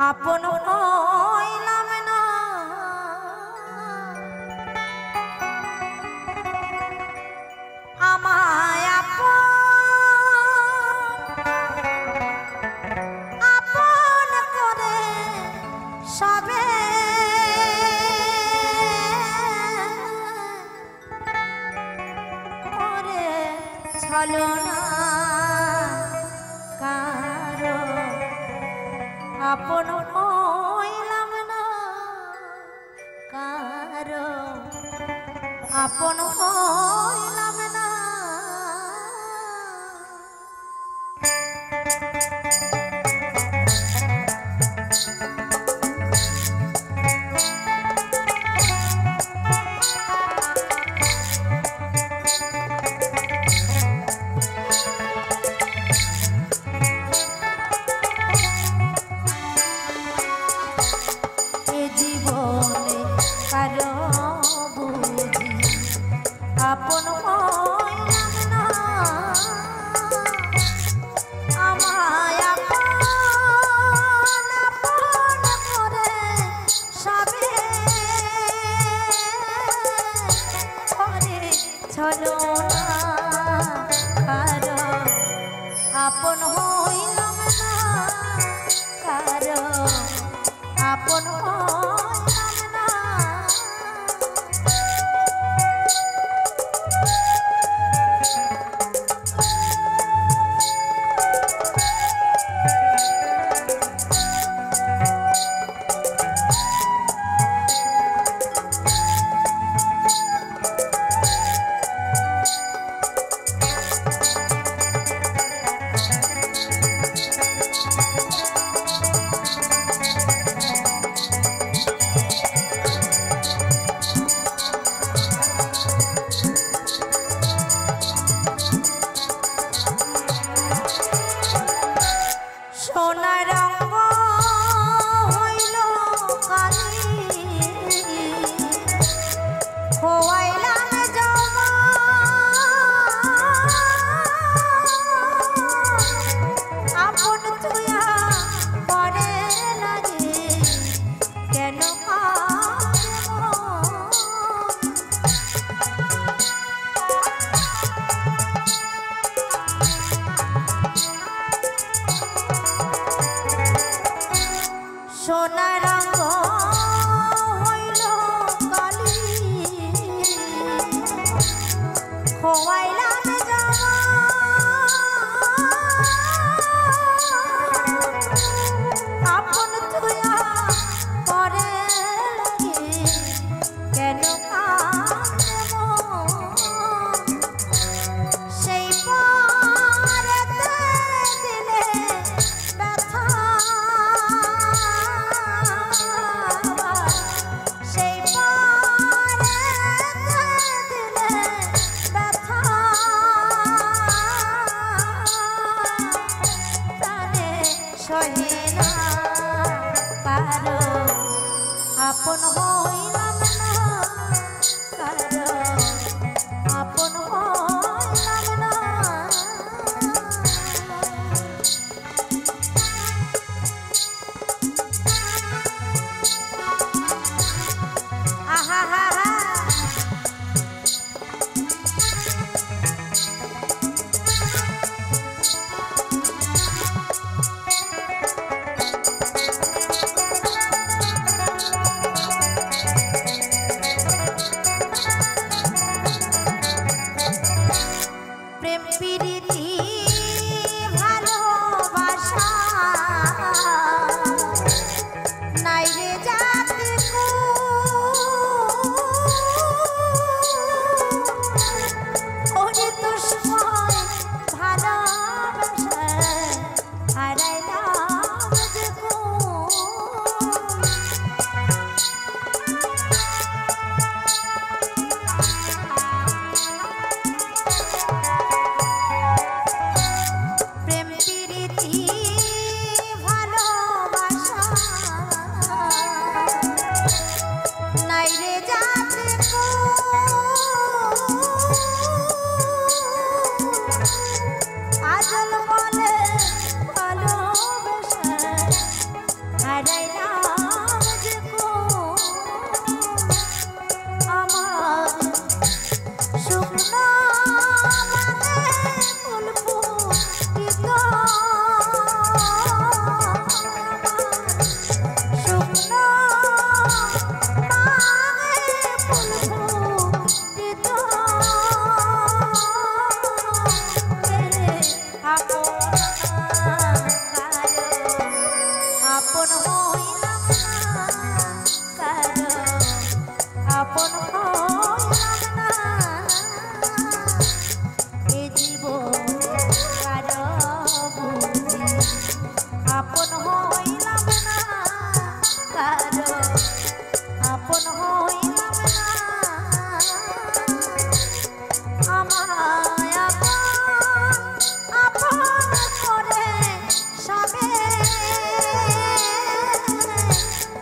আপন হইলাম না আমায় আপন করে সবে করে ছলনা কারো আপন হইলাম না কারো আপন হইলাম না জীবনে কারো বুঝি আপন হইলাম না আমায় আপন করে সবে করে ছলনা কারো আপন হইলাম না কারো আপন সোনার রঙ হইল কালি খোয়াইলাম জমা আপন তুইয়া পরে লাগে কেন সোনার রঙ হইল কালি খোয়াইলাম জমা আপন তুইয়া পরে লাগে কেন সেই পরেতে দিলে ব্যথা হারাইলাম যে আমার শুকনো ফুল ফুটিত শুকনো আপন হইলাম না কারো আপন হইলাম না এ জীবন কারো বুঝি আপন হইলাম না কারো আপন হইলাম না আমায় আপন করে সবে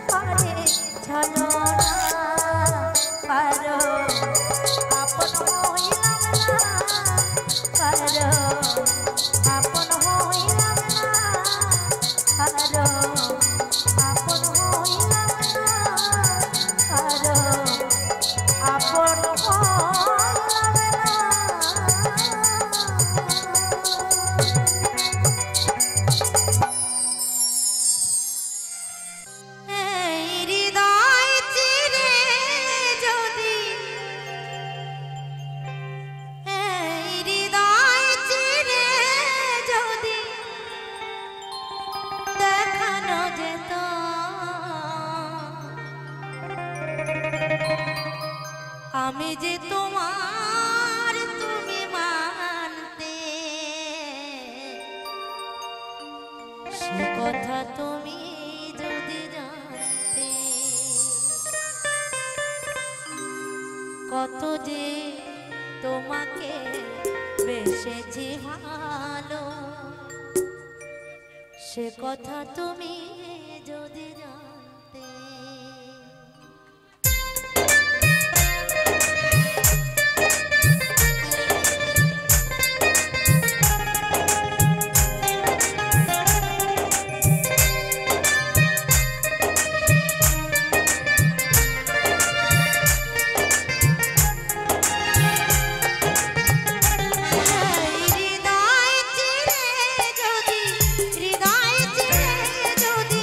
করে চলো পারো আপন হইলাম না পারো আপন হইলাম না পারো আপন হইলাম না পারো আপন হইলাম না। আমি যে তোমার তুমি মানতে সে কথা তুমি যদি জানতে কত যে তোমাকে বেসেছি ভালো সে কথা তুমি যদি জানতে হৃদয় চিরে যদি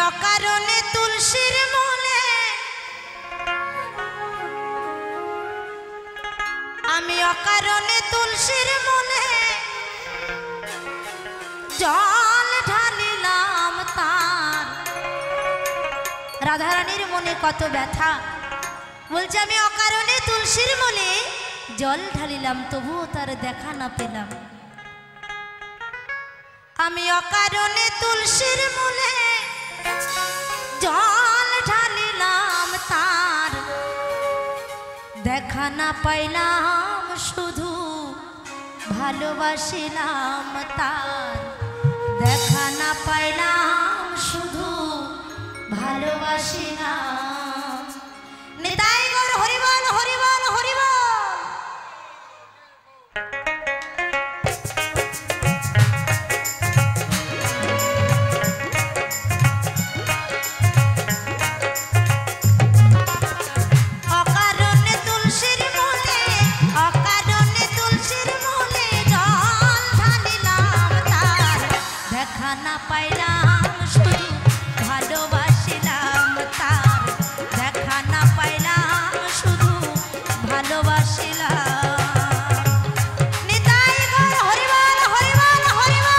অকারণে তুলসীর মূলে, আমি অকারণে তুলসীর মূলে জল ঢালিলাম তার। রাধারানীর মনে কত ব্যথা, বলছে আমি অকারণে তুলসীর মূলে জল ঢালিলাম, তবুও তার দেখা না পেলাম। আমি অকারণে তুলসীর মূলে জল ঢালিলাম তার, দেখা না পাইলাম শুধু ভালোবাসিলাম তার। দেখা না পাইলাম শুধু ভালোবাসিলাম। নিতাই গৌর হরিবল হরিবল হরিবল। না পাইলাম শুধু ভালোবাসিলাম তার, দেখা না পাইলাম শুধু ভালোবাসিলাম। নিতাই গৌর হরিবল হরিবল হরিবল।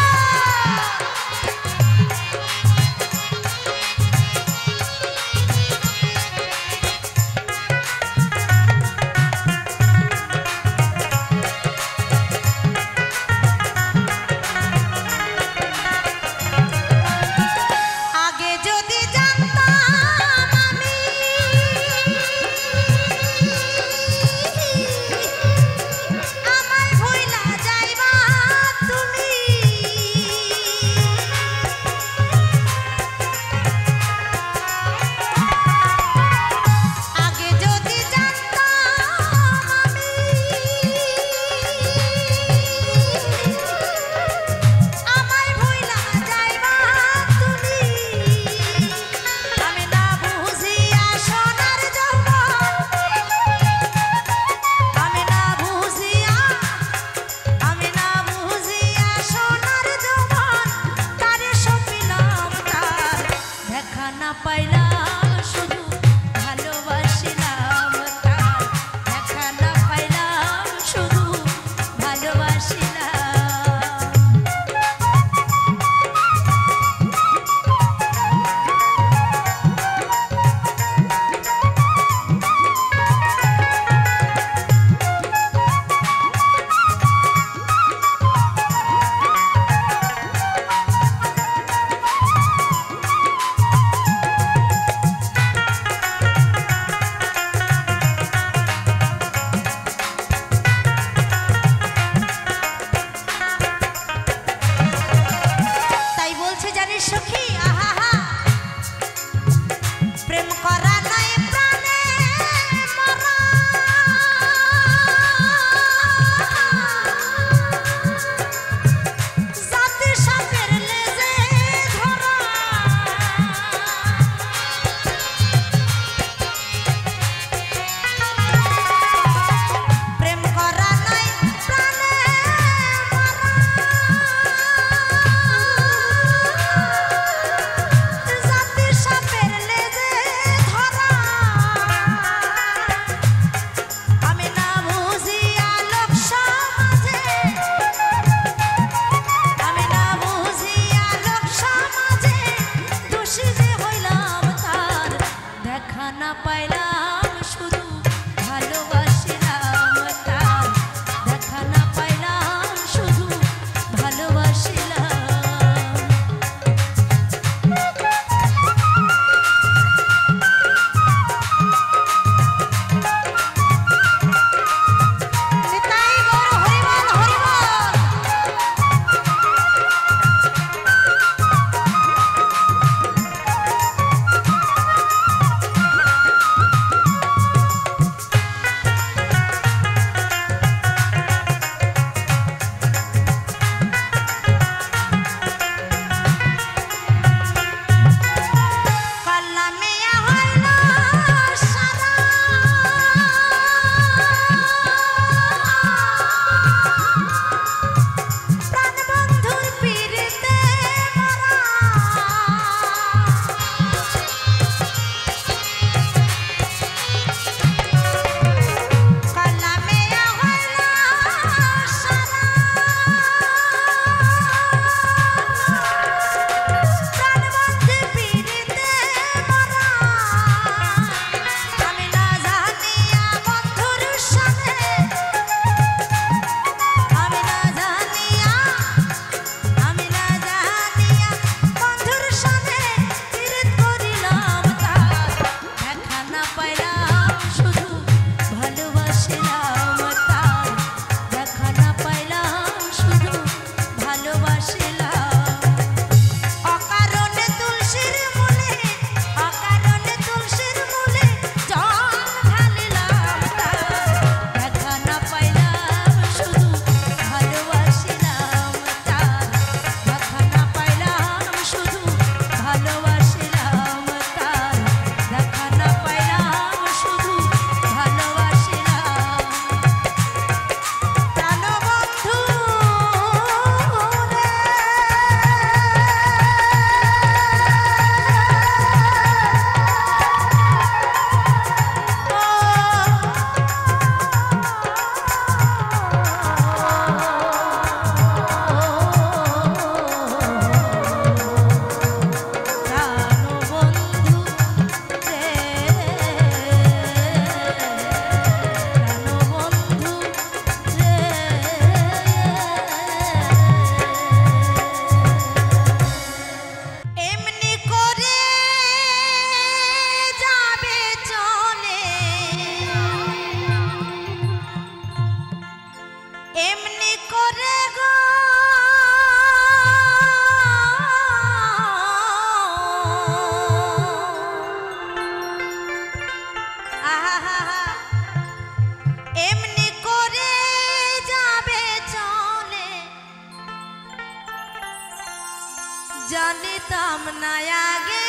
জানিতাম না আগে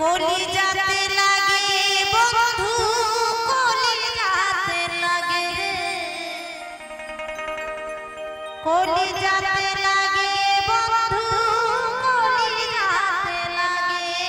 কলিজাতে লাগে বন্ধু কলিজাতে লাগে কলিজাতে লাগে বন্ধু কলিজাতে লাগে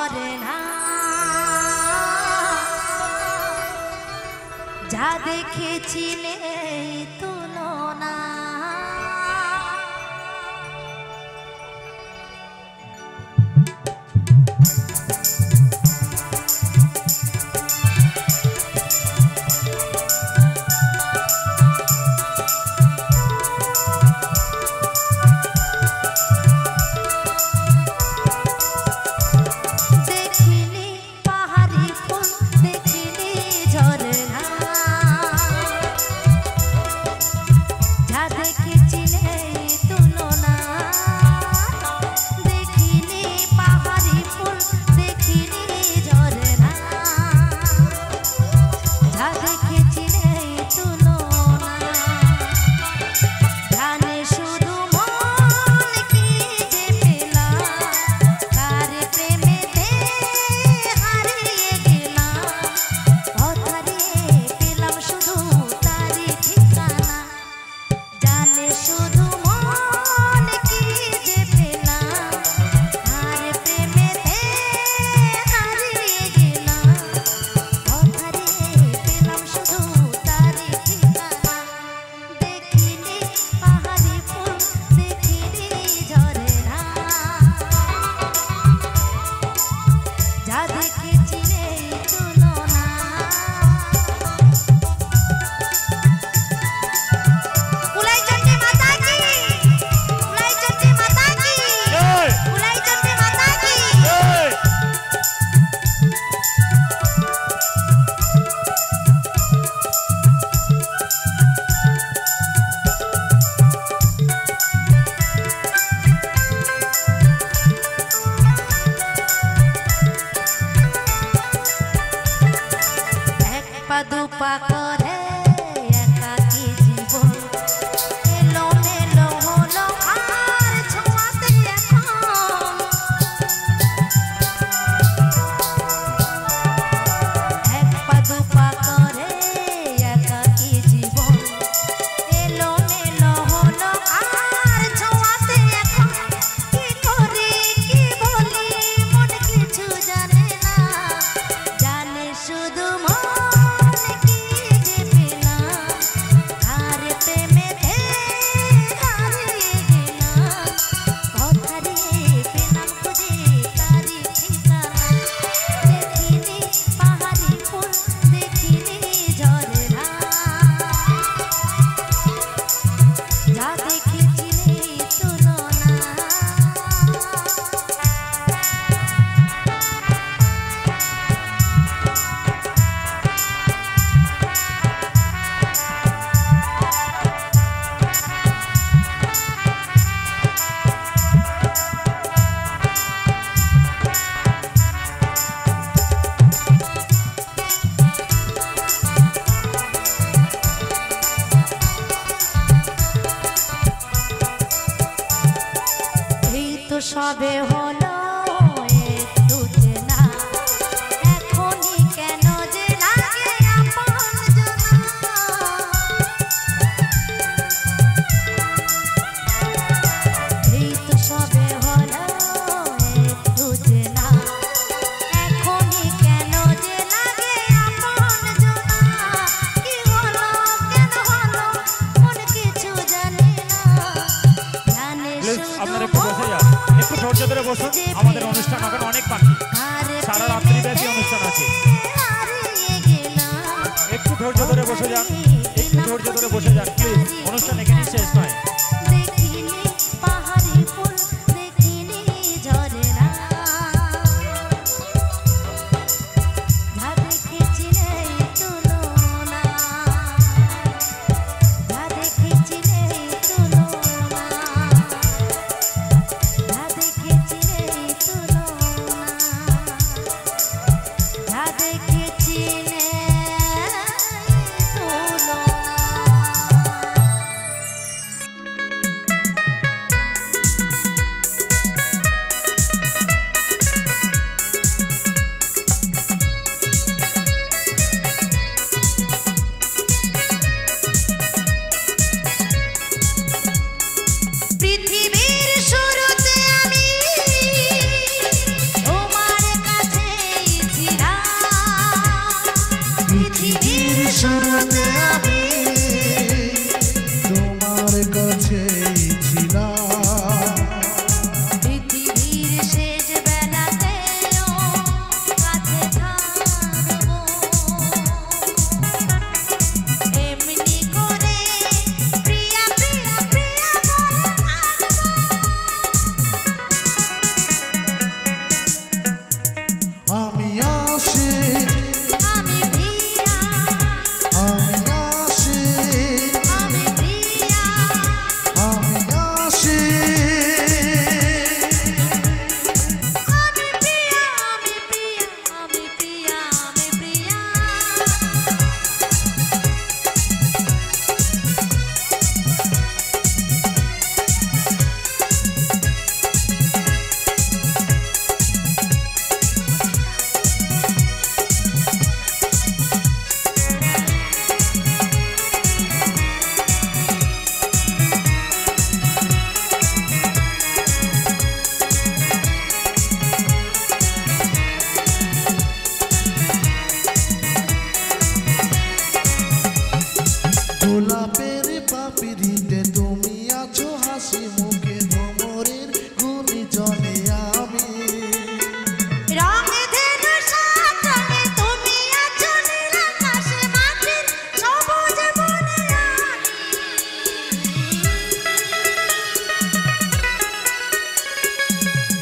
ঝরনা যা দেখেছি নেই তুলনা। দুপা করে একাকী জীবন এলো মেলো হলো আর ছোঁয়াতে এখন এক পা দুপা করে একাকী জীবন এলো মেলো হলো আর ছোঁয়াতে এখন কি করি কি বলি মন কিছু জানে না জানে শুধু সবে হলো একটু চেনা এখনই কেন যে লাগে আপন জনা এই তো সবে হলো একটু চেনা এখনই কেন যে লাগে আপন জনা কি হলো কেন হলো মন কিছু জানে না জানে শুধু একটু ধৈর্য ধরে বসুন আমাদের অনুষ্ঠান এখন অনেক বাকি সারা রাত্রি ব্যাপী অনুষ্ঠান আছে একটু ধৈর্য ধরে বসে যান একটু ধৈর্য ধরে বসে যান প্লিজ অনুষ্ঠান এখানে শেষ নয় দেখেছি শুরুতে আমি তোমার কাছেই ছিলাম পৃথিবীর শেষ বেলাতেও কাছে থাকবো এমনি করে প্রিয়া প্রিয়া প্রিয়া বলে আমি আশিক আমি প্রিয়া আমি আশিক আমি প্রিয়া আমি আশিক আমি প্রিয়া আমি প্রিয়া আমি প্রিয়া আমি প্রিয়া গোলাপের পাপড়িতে তুমি আছো হাসি মুখে ভ্রমরের গুণিজনে আমি রঙে ধেনু সাত রঙে তুমি আছো নীল আকাশে মাটির সবুজ বনে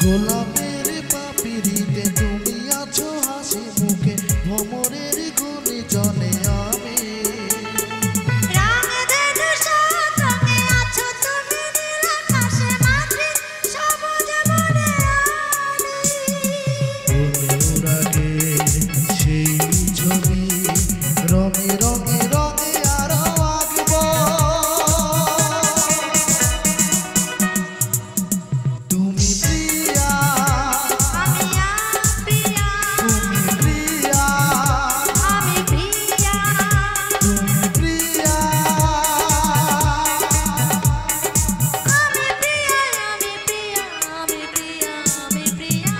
গোলাপের পাপড়িতে তুমি আছো হাসি মুখে ভ্রমরের গুণিজনে আমি রঙে ধেনু সাত রঙে আছো তুমি নীল আকাশে মাটির সবুজ বনে ওর আগে সেই ছবি রঙে রঙে রঙে আরো আঁকবো তুমি প্রিয়া আমি প্রিয়া তুমি প্রিয়া আমি প্রিয়া তুমি প্রিয়া আমি প্রিয়া আমি প্রিয়া আমি প্রিয়া আমি প্রিয়া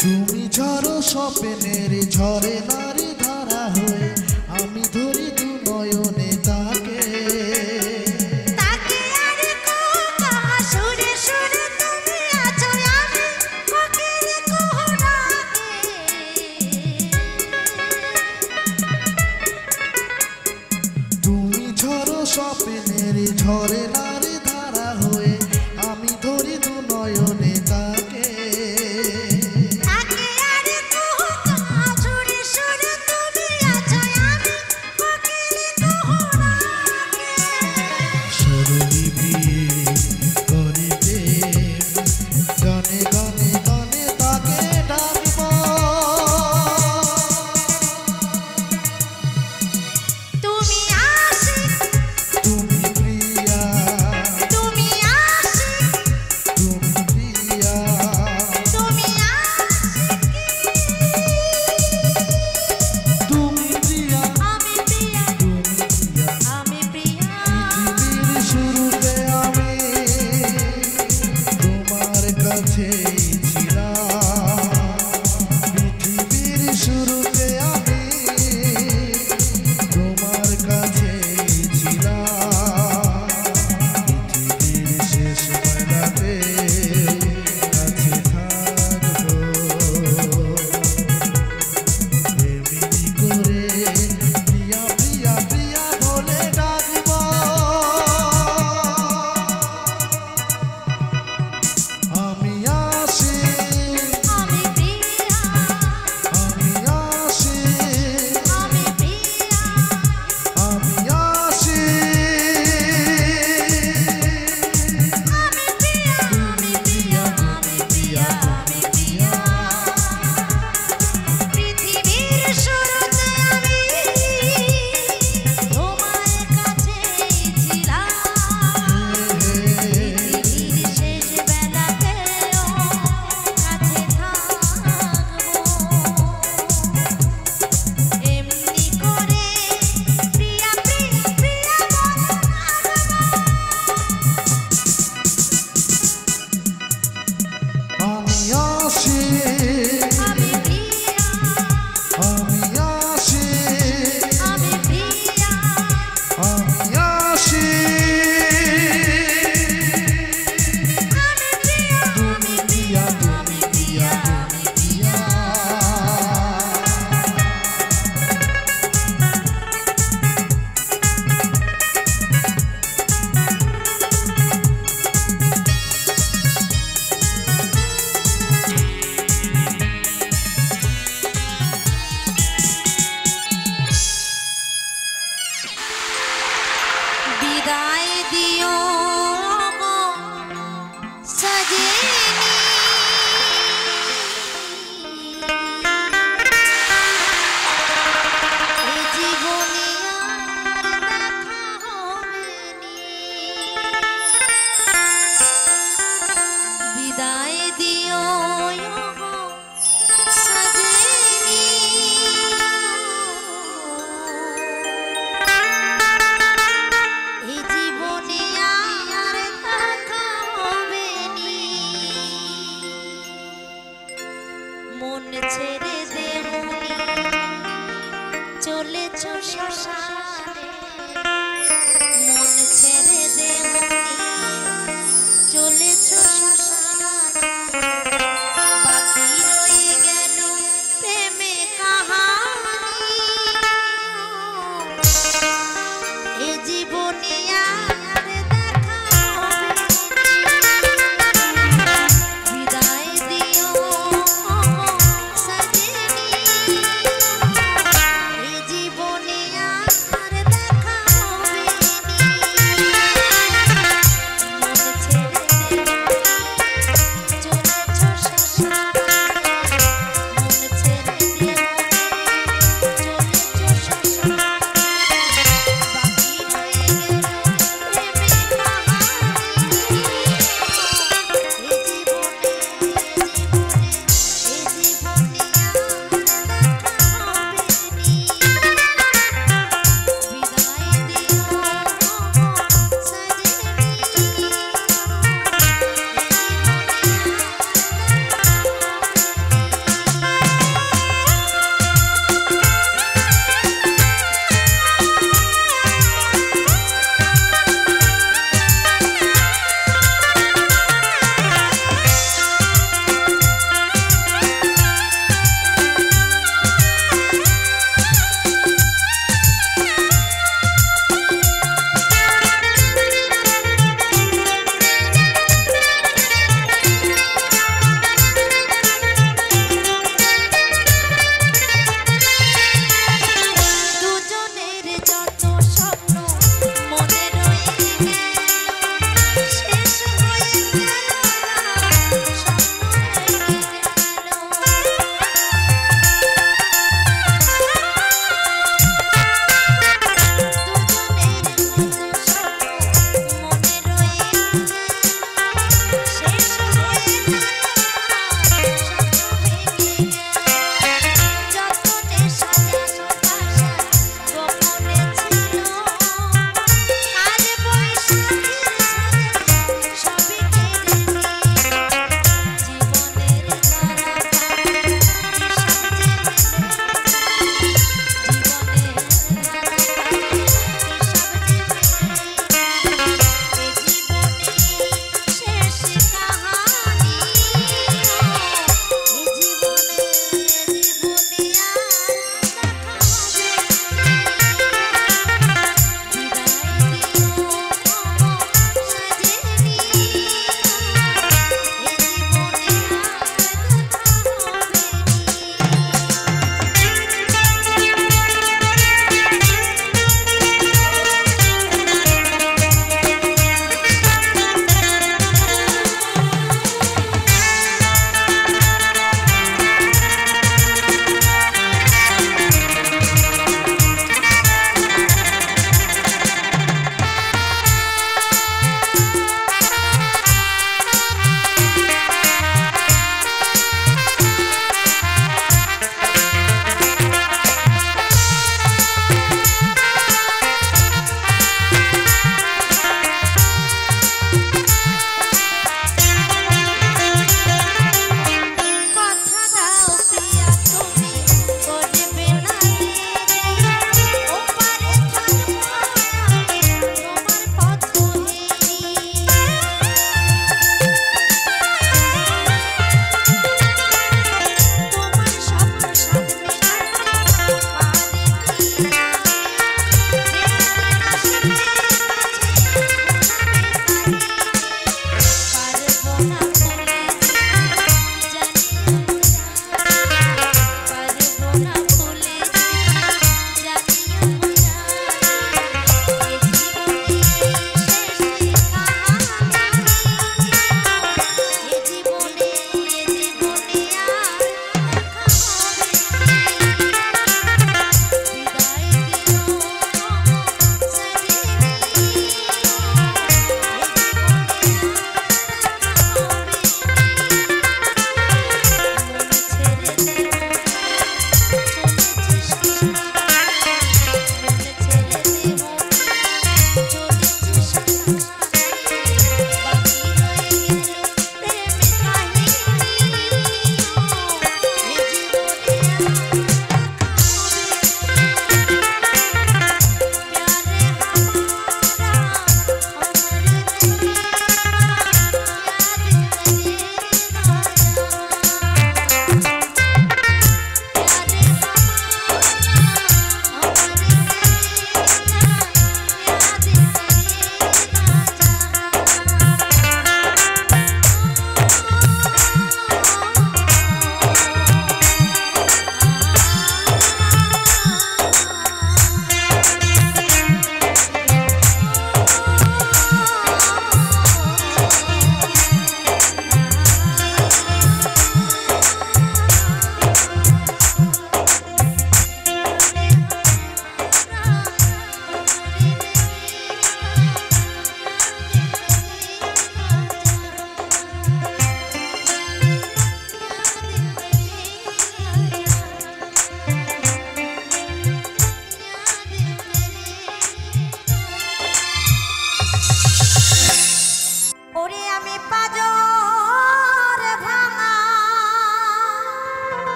তুমি ঝড়ো স্বপ্নের ঝরে নারী ধারা হয়ে আমি ধরি দু নয়নে তাকে তাকে আর কোকা সুরে সুরে তুমি আছো আমি ফকির কোহরাকে তুমি ঝড়ো স্বপ্নের ঝরে নারী ধারা হয়ে আমি ধরি দু নয়নে তাকে তাকে আর কোকা সুরে সুরে তুমি আছো আমি ফকির কোহরাকে স্বরলিপি করিতে গানে গানে গানে তাকে ডাকব তুমি আশিক তুমি প্রিয়া তুমি আশিক তুমি প্রিয়া তুমি আশিক তুমি প্রিয়া আমি প্রিয়া তুমি প্রিয়া আমি প্রিয়া পৃথিবীর শুরুতে আমি তোমার কাছেই ছিলাম পৃথিবীর শুরুতে আমি তোমার কাছেই ছিলাম পৃথিবীর শেষ বেলাতে কাছে থাকবো এমনি করে প্রিয়া প্রিয়া প্রিয়া বলে ডাকবো আমি আসি বিদায় দিও সজনী এই জীবনে আর দেখা হবে নি মন ছেড়ে দেবনি চলেছ শ্মশানে মন ছেড়ে দেবনি চলেছ শ্মশানে বাকি রয়ে গেল প্রেমে কাহানি এ জীবনে আর দেখা হবে বিদায় দিও সজনী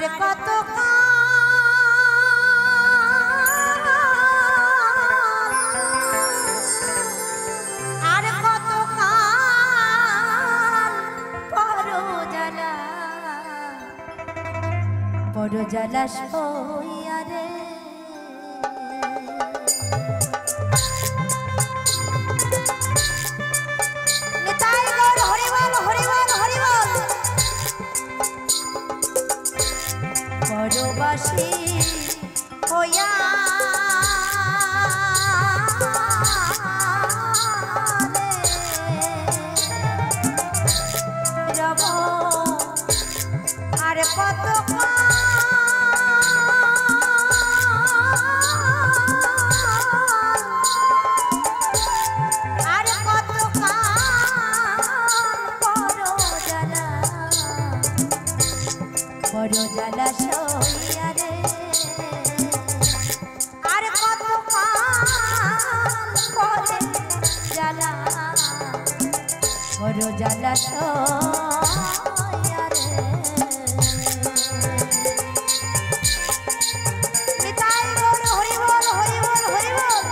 আর কত আর কত বড় জ্বালা সইয়া রে নিতাই গৌর হরি বল হরি বল হরি বল বড়বাসী হইয়া রব আর কত বড় জ্বালা সইয়া রে আর কত পরে জ্বালা বড় জ্বালা সইয়া রে নিতাই গৌর হরি বল হরি বল হরি বল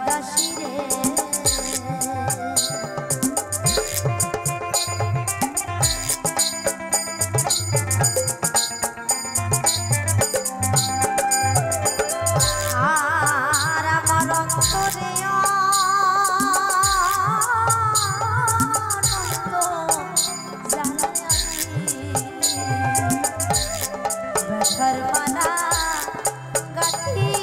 দাসী রে আর আমার অন্তরে ব্যথার মালা গাথি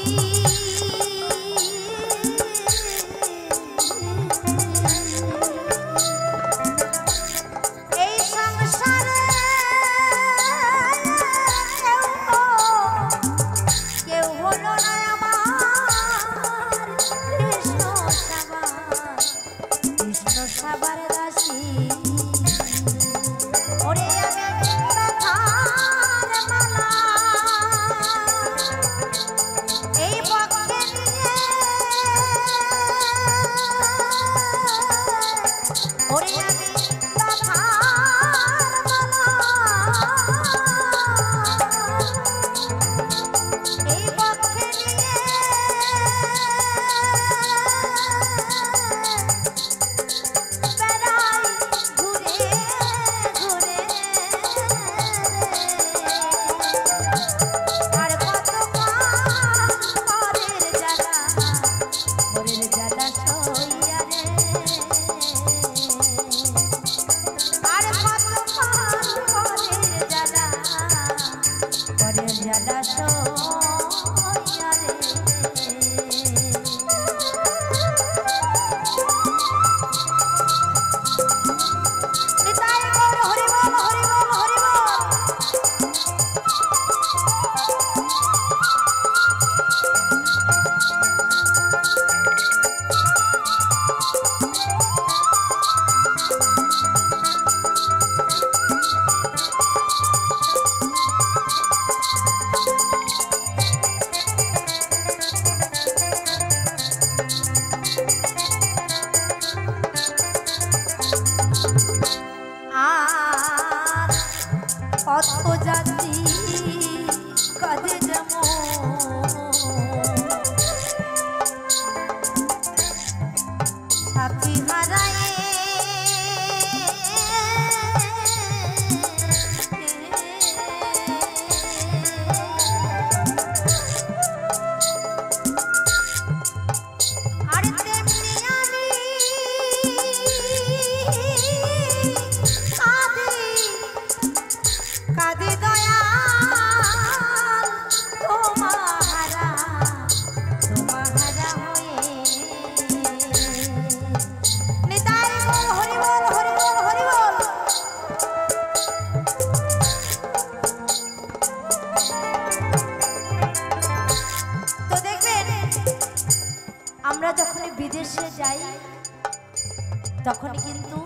তখন কিন্তু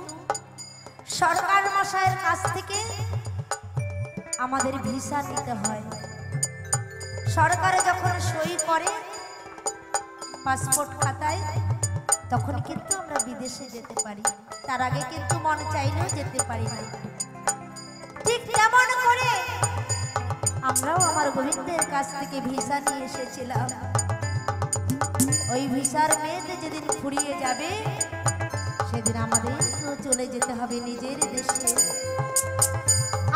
সরকার মশাইয়ের কাছ থেকে আমাদের ভিসা নিতে হয়। সরকারে যখন সই করে পাসপোর্ট খাতায়, তখন কিন্তু আমরা বিদেশে যেতে পারি। তার আগে কিন্তু মন চাইলেও যেতে পারি না। ঠিক তেমন করে আমরাও আমার গোবিন্দের কাছ থেকে ভিসা নিয়ে এসেছিলাম। ওই ভিসার মেয়াদ যেদিন ফুরিয়ে যাবে, সেদিন আমাদেরকেও চলে যেতে হবে নিজের দেশে।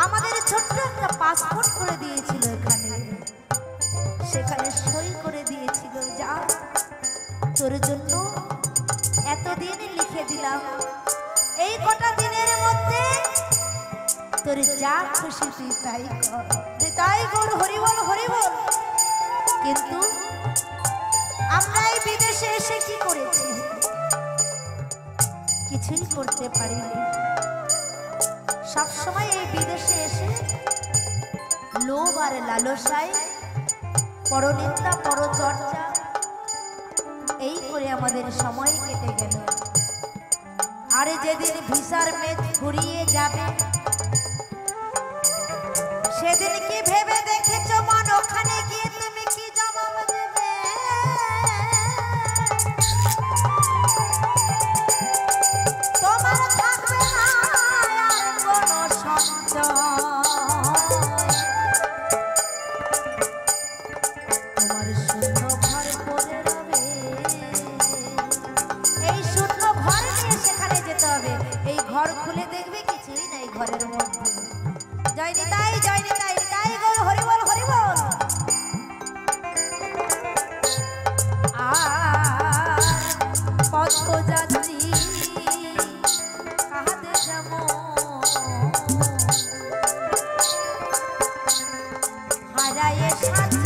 আমাদের ছোট্ট একটা পাসপোর্ট করে দিয়েছিল এখানে, সেখানে সই করে দিয়েছিল, যা তোর জন্য এতদিন লিখে দিলাম, এই কটা দিনের মধ্যে তোর যা খুশি তুই তাই কর, তাই কর, হরি বল হরি বল। কিন্তু আমরা এই বিদেশে এসে কি করেছি? কিছুই করতে পারিনি। সবসময় এই বিদেশে এসে লোভ আর লালসায় পরনিন্দা পরচর্চা এই করে আমাদের সময় কেটে গেল। আরে যেদিন ভিসার মেয়াদ ফুরিয়ে যাবে, সেদিন কি ভেবে দেখেছো মন ওখানে গিয়ে তুমি কি জবাব দেবে? তোমার থাকবে না আর কোনো সঞ্চয়, তোমার শূন্য ঘর পড়ে রবে। এই শূন্য ঘর নিয়ে সেখানে যেতে হবে। এই ঘর খুলে দেখবে কিছুই নাই ঘরের মধ্যে। জয় নিতাই জয় নিতাই, নিতাই গো হরি বল হরি বল। আর পদ্মযাত্রী কাহাতে যাব, হারায়ে সাথী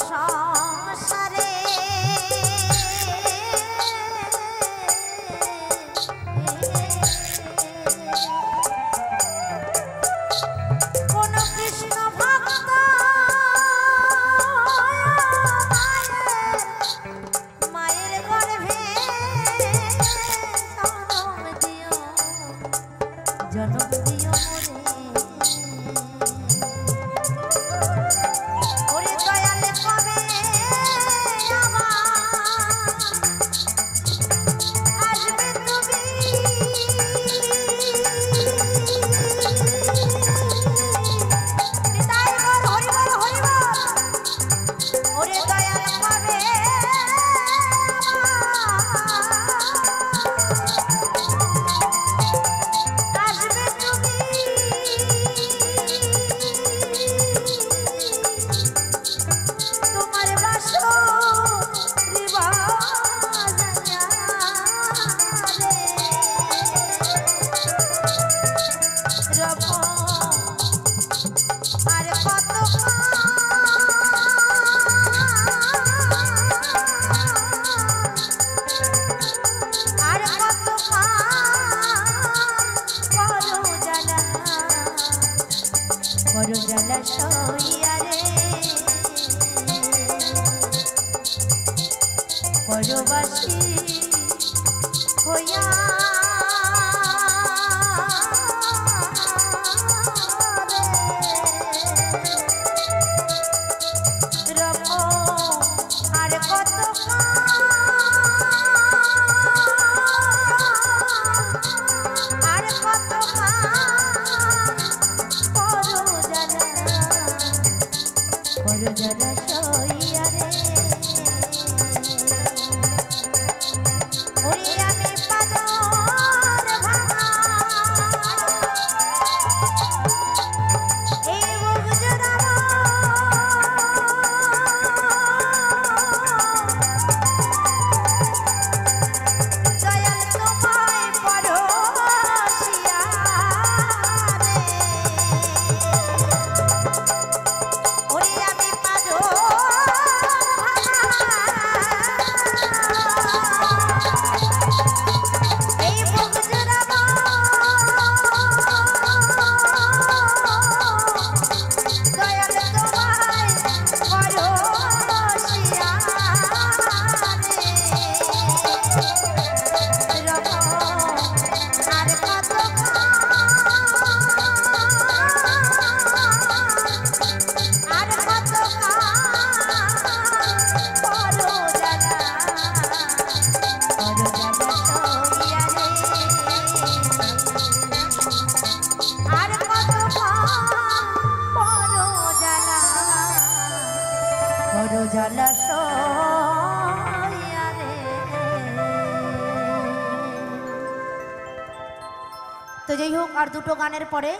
সংসারে কোন কৃষ্ণ ভক্ত মায়ের গর্ভে জনম দিও ওরে দয়াল কবে আসবে তুমি নিতাই বল হরি বল হরি বল ওরে দয়াল কবে আসবে তুমি তোমার বাসো রিবাজায়া রে রব আর কত আর কত করো জ্বালা সইয়া রে পরবাসী হইয়া রব আর কত আর কত করো জ্বালা সইয়া রে ওরে আমি পাদর ভাঙা এই বুক জোড়াবো দয়াল তোমায় পরশিয়া রে ওরে আমি পাদর এই বুক জোড়াবো দয়াল তোমায় পরশিয়া রে রব আর কত আর কত করো জ্বালা সইয়া রে আর কত করো জ্বালা সইয়া রে। তো যাই হোক আর দুটো গানের পরে